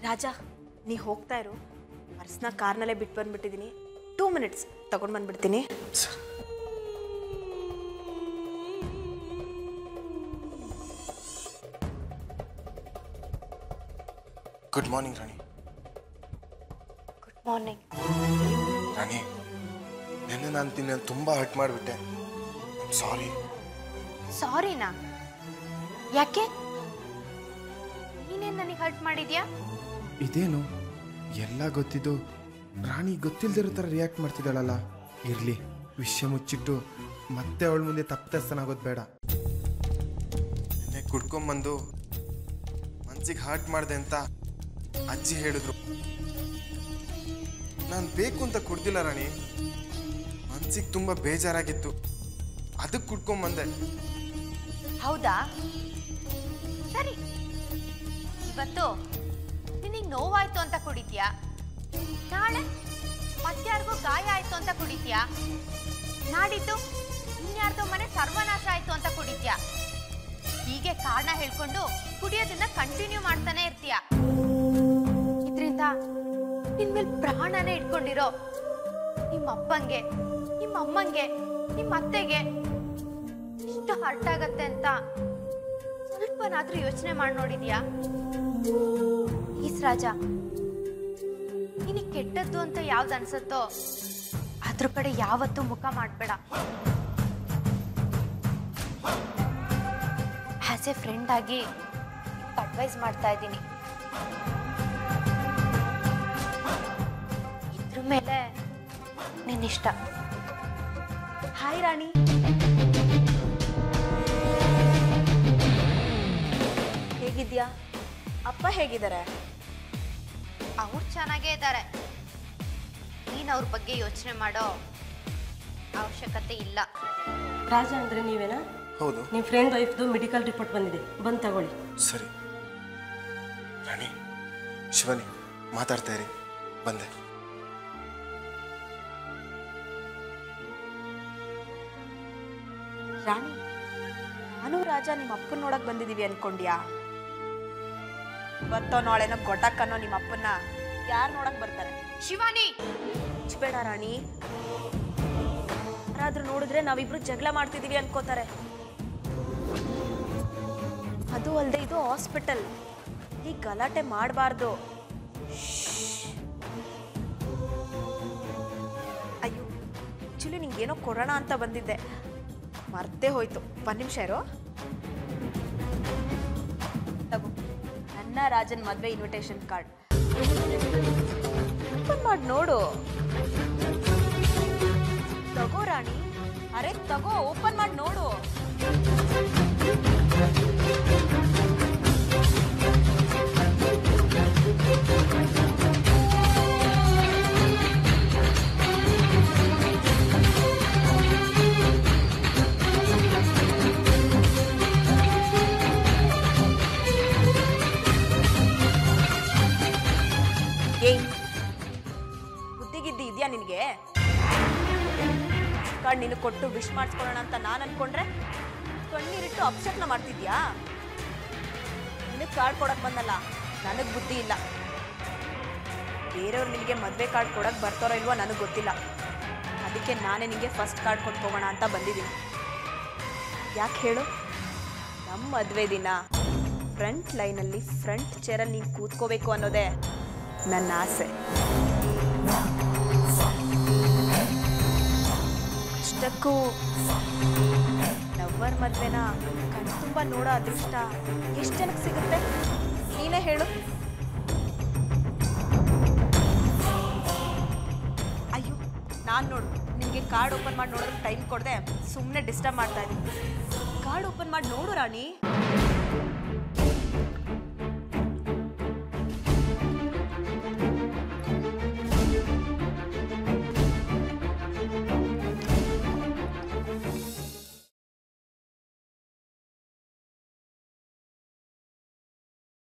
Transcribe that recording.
ರಾಜ ನೀ ಹೋಗ್ತಾ ಇರು, ಪರ್ಸ್ನ ಕಾರ್ನಲ್ಲೇ ಬಿಟ್ಟು ಬಂದ್ಬಿಟ್ಟಿದ್ದೀನಿ. 2 ಮಿನಿಟ್ಸ್ ತಗೊಂಡು ಬಂದ್ಬಿಡ್ತೀನಿ. ಗುಡ್ ಮಾರ್ನಿಂಗ್ ರಾಣಿ. ಗುಡ್ ಮಾರ್ನಿಂಗ್ ರಾಣಿ, ನೆನ್ನೆ ನಾನು ನಿನ್ನ ತುಂಬ ಹರ್ಟ್ ಮಾಡಿಬಿಟ್ಟೆ. ಸಾರಿ. ಸಾರಿನಾ? ಯಾಕೆ? ನೀನೇನು ನನಗೆ ಹರ್ಟ್ ಮಾಡಿದ್ಯಾ? ಇದೇನು ಎಲ್ಲ ಗೊತ್ತಿದ್ದು ರಾಣಿ ಗೊತ್ತಿಲ್ದಿರೋ ಥರ ರಿಯಾಕ್ಟ್ ಮಾಡ್ತಿದ್ದಾಳಲ್ಲ. ಇರಲಿ, ವಿಷಯ ಮುಚ್ಚಿಟ್ಟು ಮತ್ತೆ ಅವಳ ಮುಂದೆ ತಪ್ಪತಸ್ತನಾಗೋದು ಬೇಡ. ನೆನ್ನೆ ಕುಡ್ಕೊಂಬಂದು ಮನ್ಸಿಗೆ ಹರ್ಟ್ ಮಾಡಿದೆ ಅಂತ ಅಜ್ಜಿ ಹೇಳಿದ್ರು. ನಾನು ಬೇಕು ಅಂತ ಕುಡ್ದಿಲ್ಲ ರಾಣಿ, ಮನ್ಸಿಗೆ ತುಂಬ ಬೇಜಾರಾಗಿತ್ತು, ಅದಕ್ಕೆ ಕುಡ್ಕೊಂಬಂದೆ. ಹೌದಾ? ಸರಿ, ಇವತ್ತು ನಿನಗೆ ನೋವಾಯ್ತು ಅಂತ ಕುಡಿತೀಯಾ? ನಾಳೆ ಮತ್ಯಾರಿಗೋ ಗಾಯ ಆಯ್ತು ಅಂತ ಕುಡಿತೀಯಾ? ನಾಡಿದ್ದು ಇನ್ಯಾರ್ದೋ ಮನೆ ಸರ್ವನಾಶ ಆಯ್ತು ಅಂತ ಕುಡಿತೀಯಾ? ಹೀಗೆ ಕಾರಣ ಹೇಳ್ಕೊಂಡು ಕುಡಿಯೋದನ್ನ ಕಂಟಿನ್ಯೂ ಮಾಡ್ತಾನೆ ಇರ್ತೀಯ. ಇದರಿಂದ ನಿನ್ ಮೇಲೆ ಪ್ರಾಣನೇ ಇಟ್ಕೊಂಡಿರೋ ನಿಮ್ಮ ಅಪ್ಪಂಗೆ, ನಿಮ್ಮ ಅಮ್ಮಂಗೆ, ನಿಮ್ಮ ಅತ್ತೆಗೆ ಇಷ್ಟು ಹರ್ಟ್ ಆಗತ್ತೆ ಅಂತ ಸ್ವಲ್ಪನಾದ್ರೂ ಯೋಚನೆ ಮಾಡಿ ನೋಡಿದ್ಯಾ? ಈಸ್ ರಾಜ, ನಿನಗೆ ಕೆಟ್ಟದ್ದು ಅಂತ ಯಾವ್ದು ಅನ್ಸತ್ತೋ ಅದ್ರ ಕಡೆ ಯಾವತ್ತೂ ಮುಖ ಮಾಡಬೇಡ. ಆಸ್ ಎ ಫ್ರೆಂಡ್ ಆಗಿ ಅಡ್ವೈಸ್ ಮಾಡ್ತಾ ಇದ್ದೀನಿ. ಇದ್ರ ಮೇಲೆ ನಿನ್ನಿಷ್ಟ. ಹಾಯ್ ರಾಣಿ. ಹೇಗಿದ್ಯಾ? ಅಪ್ಪ ಹೇಗಿದ್ದಾರೆ? ಅವ್ರು ಚೆನ್ನಾಗೇ ಇದ್ದಾರೆ. ನೀನು ಅವ್ರ ಬಗ್ಗೆ ಯೋಚನೆ ಮಾಡೋ ಅವಶ್ಯಕತೆ ಇಲ್ಲ. ರಾಜ ಅಂದರೆ ನೀವೇನಾ? ಹೌದು. ನಿಮ್ಮ ಫ್ರೆಂಡ್ ವೈಫ್ದು ಮೆಡಿಕಲ್ ರಿಪೋರ್ಟ್ ಬಂದಿದೆ, ಬಂದು ತಗೊಳ್ಳಿ. ಸರಿ ರಾಣಿ. ಶಿವನಿ ಮಾತಾಡ್ತಾ ಇರಿ, ಬಂದೆ. ರಾಣಿ, ನಾನು ರಾಜ ನಿಮ್ಮ ಅಪ್ಪನ ನೋಡಕ್ ಬಂದಿದೀವಿ ಅನ್ಕೊಂಡ್ಯಾ? ಇವತ್ತೋ ನಾಳೆನೋ ಗೊಟ್ಟಕ್ಕನ್ನೋ ನಿಮ್ಮ ಅಪ್ಪನ್ನ ಯಾರು ನೋಡಕ್ ಬರ್ತಾರೆ? ಶಿವಾನಿ, ಬೇಡ ರಾಣಿ, ಯಾರಾದ್ರೂ ನೋಡಿದ್ರೆ ನಾವಿಬ್ರು ಜಗಳ ಮಾಡ್ತಿದೀವಿ ಅನ್ಕೋತಾರೆ. ಅದು ಅಲ್ಲದೆ ಇದು ಹಾಸ್ಪಿಟಲ್, ಈ ಗಲಾಟೆ ಮಾಡಬಾರ್ದು. ಅಯ್ಯೋ, ಆಕ್ಚುಲಿ ನಿಂಗೇನೋ ಕೊಡೋಣ ಅಂತ ಬಂದಿದ್ದೆ, ಮರ್ತೇ ಹೋಯ್ತು. 1 ನಿಮಿಷ ಇರೋ. ತಗೋ, ನನ್ನ ರಾಜನ್ ಮದ್ವೆ ಇನ್ವಿಟೇಷನ್ ಕಾರ್ಡ್. ಓಪನ್ ಮಾಡಿ ನೋಡು. ತಗೋ ರಾಣಿ, ಅರೆ ತಗೋ, ಓಪನ್ ಮಾಡಿ ನೋಡು. ಬುದ್ಧಿಗಿದ್ದಿ ಇದೆಯಾ ನಿನಗೆ? ಕಾರ್ಡ್ ನೀನು ಕೊಟ್ಟು ವಿಶ್ ಮಾಡಿಸ್ಕೊಳ್ಳೋಣ ಅಂತ ನಾನು ಅನ್ಕೊಂಡ್ರೆ ಕಣ್ಣೀರಿಟ್ಟು ಅಪ್ಸೆಟ್ನ ಮಾಡ್ತಿದ್ಯಾ? ನಿನಗೆ ಕಾರ್ಡ್ ಕೊಡಕ್ ಬಂದಲ್ಲ, ನನಗೆ ಬುದ್ಧಿ ಇಲ್ಲ. ಬೇರೆಯವ್ರು ನಿನಗೆ ಮದುವೆ ಕಾರ್ಡ್ ಕೊಡಕ್ಕೆ ಬರ್ತಾರೋ ಇಲ್ವೋ ನನಗೆ ಗೊತ್ತಿಲ್ಲ. ಅದಕ್ಕೆ ನಾನೇ ನಿನಗೆ ಫಸ್ಟ್ ಕಾರ್ಡ್ ಕೊಟ್ಟು ಹೋಗೋಣ ಅಂತ ಬಂದಿದ್ದೀನಿ. ಯಾಕೆ ಹೇಳು? ನಮ್ಮ ಮದುವೆ ದಿನ ಫ್ರಂಟ್ ಲೈನಲ್ಲಿ ಫ್ರಂಟ್ ಚೇರಲ್ಲಿ ನೀನು ಕೂತ್ಕೋಬೇಕು ಅನ್ನೋದೇ ನನ್ನ ಆಸೆ. ಅಷ್ಟಕ್ಕೂ ಲವ್ವರ್ ಮದುವೆನ ಕಣ್ಣು ತುಂಬ ನೋಡೋ ಅದೃಷ್ಟ ಎಷ್ಟು ಜನಕ್ಕೆ ಸಿಗುತ್ತೆ ನೀನೇ ಹೇಳು? ಅಯ್ಯೋ, ನಾನು ನೋಡು ನಿನಗೆ ಕಾರ್ಡ್ ಓಪನ್ ಮಾಡಿ ನೋಡೋದಕ್ಕೆ ಟೈಮ್ ಕೊಡದೆ ಸುಮ್ಮನೆ ಡಿಸ್ಟರ್ಬ್ ಮಾಡ್ತಾ ಇದ್ದೀನಿ. ಕಾರ್ಡ್ ಓಪನ್ ಮಾಡಿ ನೋಡು ರಾಣಿ.